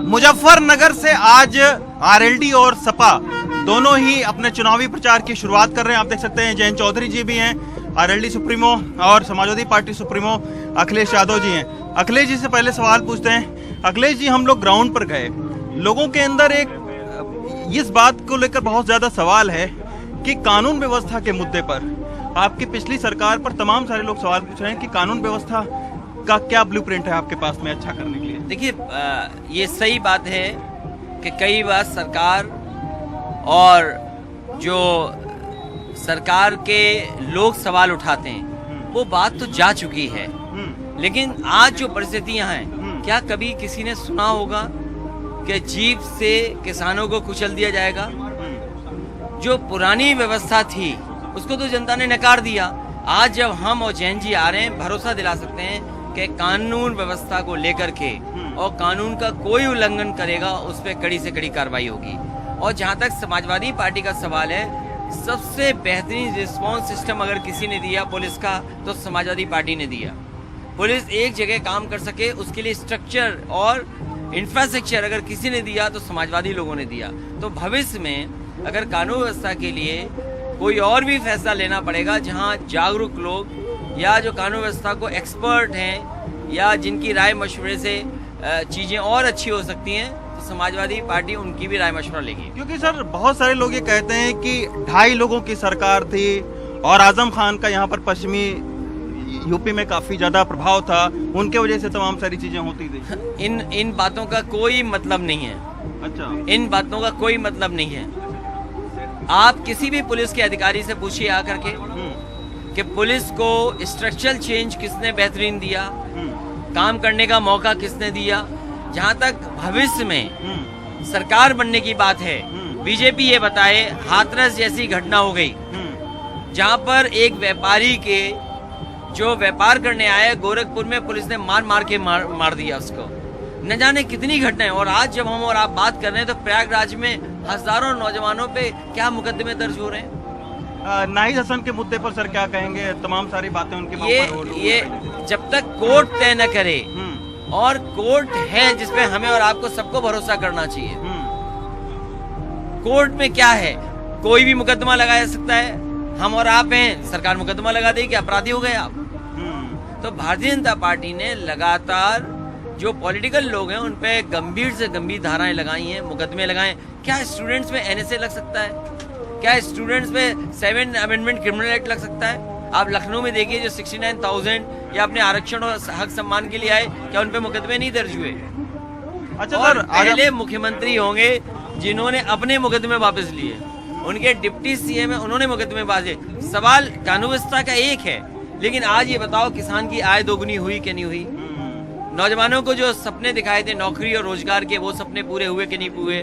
मुजफ्फरनगर से आज आरएलडी और सपा दोनों ही अपने चुनावी प्रचार की शुरुआत कर रहे हैं। आप देख सकते हैं जयंत चौधरी जी भी हैं, आरएलडी सुप्रीमो, और समाजवादी पार्टी सुप्रीमो अखिलेश यादव जी हैं। अखिलेश जी से पहले सवाल पूछते हैं। अखिलेश जी, हम लोग ग्राउंड पर गए, लोगों के अंदर एक इस बात को लेकर बहुत ज्यादा सवाल है कि कानून व्यवस्था के मुद्दे पर आपकी पिछली सरकार पर तमाम सारे लोग सवाल पूछ रहे हैं कि कानून व्यवस्था का क्या ब्लूप्रिंट है आपके पास में अच्छा करने के लिए। देखिए, ये सही बात है कि कई बार सरकार और जो सरकार के लोग सवाल उठाते हैं वो बात तो जा चुकी है, लेकिन आज जो परिस्थितियां हैं, क्या कभी किसी ने सुना होगा कि जीप से किसानों को कुचल दिया जाएगा? जो पुरानी व्यवस्था थी उसको तो जनता ने नकार दिया। आज जब हम और जैन जी आ रहे हैं, भरोसा दिला सकते हैं कि कानून व्यवस्था को लेकर के और कानून का कोई उल्लंघन करेगा उस पर कड़ी से कड़ी कार्रवाई होगी। और जहां तक समाजवादी पार्टी का सवाल है, सबसे बेहतरीन रिस्पांस सिस्टम अगर किसी ने दिया पुलिस का तो समाजवादी पार्टी ने दिया। पुलिस एक जगह काम कर सके उसके लिए स्ट्रक्चर और इंफ्रास्ट्रक्चर अगर किसी ने दिया तो समाजवादी लोगों ने दिया। तो भविष्य में अगर कानून व्यवस्था के लिए कोई और भी फैसला लेना पड़ेगा, जहां जागरूक लोग या जो कानून व्यवस्था को एक्सपर्ट हैं या जिनकी राय मशवरे से चीजें और अच्छी हो सकती हैं, तो समाजवादी पार्टी उनकी भी राय मशवरा लेगी। क्योंकि सर बहुत सारे लोग ये कहते हैं कि 2.5 लोगों की सरकार थी और आजम खान का यहाँ पर पश्चिमी यूपी में काफी ज्यादा प्रभाव था, उनके वजह से तमाम सारी चीजें होती थी। इन बातों का कोई मतलब नहीं है। अच्छा, इन बातों का कोई मतलब नहीं है। आप किसी भी पुलिस के अधिकारी से पूछिए आकर के कि पुलिस को स्ट्रक्चरल चेंज किसने बेहतरीन दिया, काम करने का मौका किसने दिया। जहां तक भविष्य में सरकार बनने की बात है, बीजेपी ये बताए हाथरस जैसी घटना हो गई जहां पर एक व्यापारी के जो व्यापार करने आए गोरखपुर में पुलिस ने मार के मार दिया उसको। न जाने कितनी घटनाएं। और आज जब हम और आप बात कर रहे हैं तो प्रयागराज में हजारों नौजवानों पे क्या मुकदमे दर्ज हो रहे हैं। नाहिद हसन के मुद्दे पर सर क्या कहेंगे? तमाम सारी बातें उनके ये जब तक कोर्ट तय न करे, और कोर्ट है जिसपे हमें और आपको सबको भरोसा करना चाहिए। कोर्ट में क्या है, कोई भी मुकदमा लगाया जा सकता है। हम और आप हैं, सरकार मुकदमा लगा देगी, अपराधी हो गए आप। तो भारतीय जनता पार्टी ने लगातार जो पॉलिटिकल लोग हैं उन पे गंभीर से गंभीर धाराएं लगाई हैं, मुकदमे लगाए। क्या स्टूडेंट्स में एनएसए लग सकता है? क्या स्टूडेंट्स में 7 अमेंडमेंट क्रिमिनल एक्ट लग सकता है? आप लखनऊ में देखिए जो 69,000 या अपने आरक्षण और हक सम्मान के लिए आए, क्या उन पे मुकदमे नहीं दर्ज हुए? अच्छा और पहले मुख्यमंत्री होंगे जिन्होंने अपने मुकदमे वापस लिए, उनके डिप्टी सीएम है, उन्होंने मुकदमे बाजे। सवाल कानून व्यवस्था का एक है, लेकिन आज ये बताओ किसान की आय दोगुनी हुई कि नहीं हुई? नौजवानों को जो सपने दिखाए थे नौकरी और रोजगार के, वो सपने पूरे हुए कि नहीं हुए?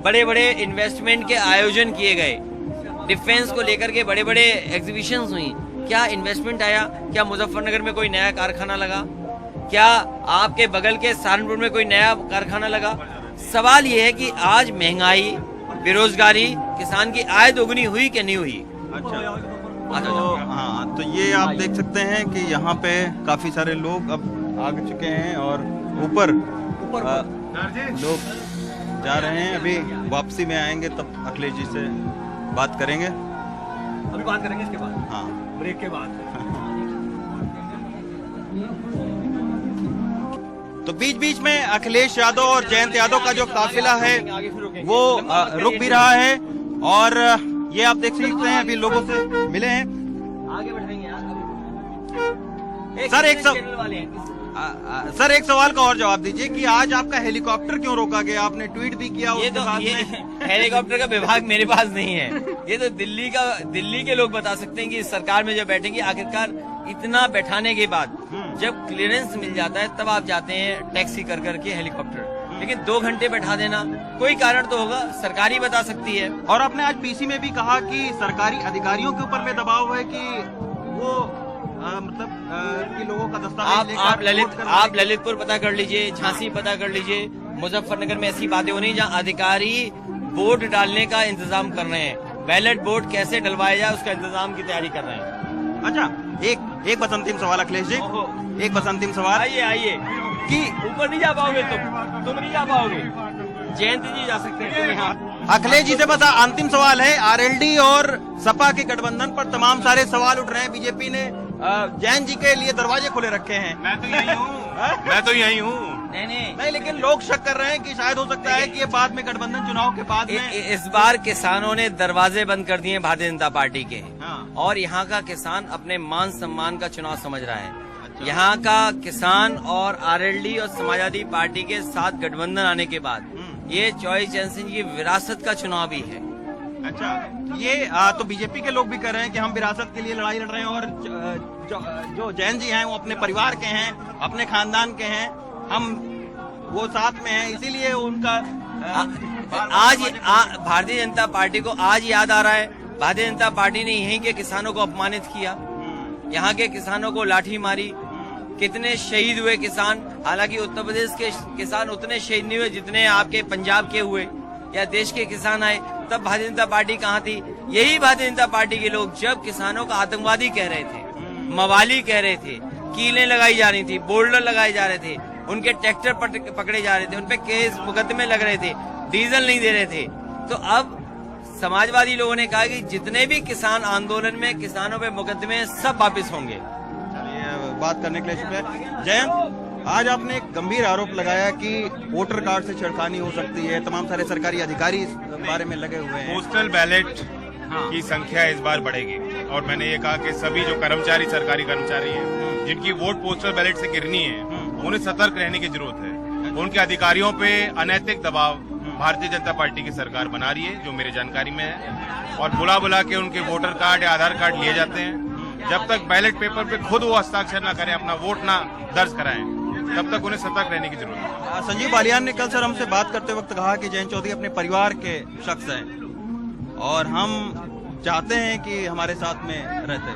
बड़े बड़े इन्वेस्टमेंट के आयोजन किए गए, डिफेंस को लेकर के बड़े बड़े एग्जीबिशंस हुई, क्या इन्वेस्टमेंट आया? क्या मुजफ्फरनगर में कोई नया कारखाना लगा? क्या आपके बगल के सहारनपुर में कोई नया कारखाना लगा? सवाल ये है कि आज महंगाई, बेरोजगारी, किसान की आय दोगुनी हुई कि नहीं हुई? अच्छा, तो हाँ, तो ये आप देख सकते हैं कि यहाँ पे काफी सारे लोग अब आ चुके हैं और ऊपर लोग जा रहे हैं। अभी वापसी में आएंगे तब अखिलेश जी से बात करेंगे। अभी बात करेंगे इसके बाद, हाँ, ब्रेक के बाद। तो बीच बीच में अखिलेश यादव और जयंत यादव का जो काफिला है वो रुक भी रहा है, और ये आप देख सकते हैं अभी लोगों से मिले हैं। आगे बढ़ेंगे सर एक सवाल का और जवाब दीजिए कि आज आपका हेलीकॉप्टर क्यों रोका गया? आपने ट्वीट भी किया ये उसके तो बाद ये में। हेलीकॉप्टर का विभाग मेरे पास नहीं है। ये तो दिल्ली के लोग बता सकते हैं कि इस सरकार में जब बैठेंगे, आखिरकार इतना बैठाने के बाद जब क्लियरेंस मिल जाता है तब आप जाते हैं टैक्सी कर करके हेलीकॉप्टर। लेकिन 2 घंटे बैठा देना, कोई कारण तो होगा, सरकार ही बता सकती है। और आपने आज पीसी में भी कहा कि सरकारी अधिकारियों के ऊपर में दबाव है कि वो कि लोगों का दस्तावेज आप ललितपुर पता कर लीजिए, झांसी पता कर लीजिए, मुजफ्फरनगर में ऐसी बातें हो रही जहाँ अधिकारी वोट डालने का इंतजाम कर रहे हैं, बैलेट वोट कैसे डलवाया जाए उसका इंतजाम की तैयारी कर रहे हैं। अच्छा, एक बस अंतिम सवाल अखिलेश जी, एक बस अंतिम सवाल आइए आइए कि ऊपर नहीं जा पाओगे तुम नहीं जा पाओगे, जयंत जी जा सकते हैं, तुम यहाँ अखिलेश जी से बस अंतिम सवाल है, आरएलडी और सपा के गठबंधन पर तमाम सारे सवाल उठ रहे हैं। बीजेपी ने जैन जी के लिए दरवाजे खुले रखे हैं। मैं तो यही हूँ नहीं, लेकिन लोग शक कर रहे हैं कि शायद हो सकता है कि ये बाद में गठबंधन चुनाव के बाद में इस बार किसानों ने दरवाजे बंद कर दिए भारतीय जनता पार्टी के, हाँ। और यहाँ का किसान अपने मान सम्मान का चुनाव समझ रहा है। यहाँ का किसान और आरएलडी और समाजवादी पार्टी के साथ गठबंधन आने के बाद ये चौधरी चरण सिंह की विरासत का चुनाव भी है। अच्छा, ये तो बीजेपी के लोग भी कह रहे हैं कि हम विरासत के लिए लड़ाई लड़ रहे हैं, और जो जैन जी हैं वो अपने परिवार के हैं, अपने खानदान के हैं, हम वो साथ में हैं, इसीलिए उनका आज भारतीय जनता पार्टी को आज याद आ रहा है, भारतीय जनता पार्टी ने यहीं के किसानों को अपमानित किया, यहाँ के किसानों को लाठी मारी, कितने शहीद हुए किसान। हालांकि उत्तर प्रदेश के किसान उतने शहीद नहीं हुए जितने आपके पंजाब के हुए या देश के किसान आए। तब भारतीय जनता पार्टी कहाँ थी? यही भारतीय जनता पार्टी के लोग जब किसानों को आतंकवादी कह रहे थे, मवाली कह रहे थे, कीलें लगाई जा रही थी, बोल्डर लगाए जा रहे थे, उनके ट्रैक्टर पकड़े जा रहे थे, उनपे केस मुकदमे लग रहे थे, डीजल नहीं दे रहे थे। तो अब समाजवादी लोगों ने कहा कि जितने भी किसान आंदोलन में किसानों पे मुकदमे सब वापस होंगे। चलिए, बात करने के लिए शुक्रिया। जयंत, आज आपने एक गंभीर आरोप लगाया कि वोटर कार्ड से छेड़खानी हो सकती है, तमाम सारे सरकारी अधिकारी इस बारे में लगे हुए हैं। पोस्टल बैलेट की संख्या इस बार बढ़ेगी, और मैंने ये कहा कि सभी जो कर्मचारी, सरकारी कर्मचारी हैं, जिनकी वोट पोस्टल बैलेट से गिरनी है, उन्हें सतर्क रहने की जरूरत है। उनके अधिकारियों पे अनैतिक दबाव भारतीय जनता पार्टी की सरकार बना रही है, जो मेरी जानकारी में है, और बुला बुला के उनके वोटर कार्ड या आधार कार्ड लिए जाते हैं। जब तक बैलेट पेपर पे खुद वो हस्ताक्षर न करें, अपना वोट ना दर्ज कराएं, तब तक उन्हें सतर्क रहने की जरूरत है। संजीव बालियान ने कल सर हमसे बात करते वक्त कहा कि जयंत चौधरी अपने परिवार के शख्स हैं और हम चाहते हैं कि हमारे साथ में रहते।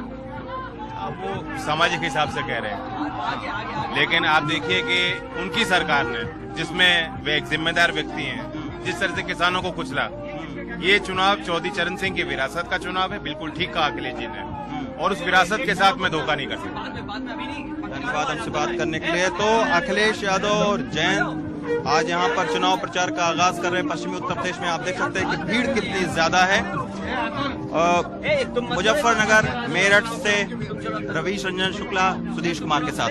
अब वो सामाजिक हिसाब से कह रहे हैं, लेकिन आप देखिए कि उनकी सरकार ने, जिसमें वे एक जिम्मेदार व्यक्ति हैं, जिस तरह से किसानों को कुचला, ये चुनाव चौधरी चरण सिंह की विरासत का चुनाव है। बिल्कुल ठीक कहा अखिलेश जी ने, और उस विरासत के साथ मैं धोखा नहीं कर सकता। धन्यवाद हमसे बात करने के लिए। तो अखिलेश यादव और जयंत आज यहाँ पर चुनाव प्रचार का आगाज कर रहे हैं पश्चिमी उत्तर प्रदेश में। आप देख सकते हैं कि भीड़ कितनी ज्यादा है। मुजफ्फरनगर, मेरठ से रवीश रंजन शुक्ला, सुधीश कुमार के साथ।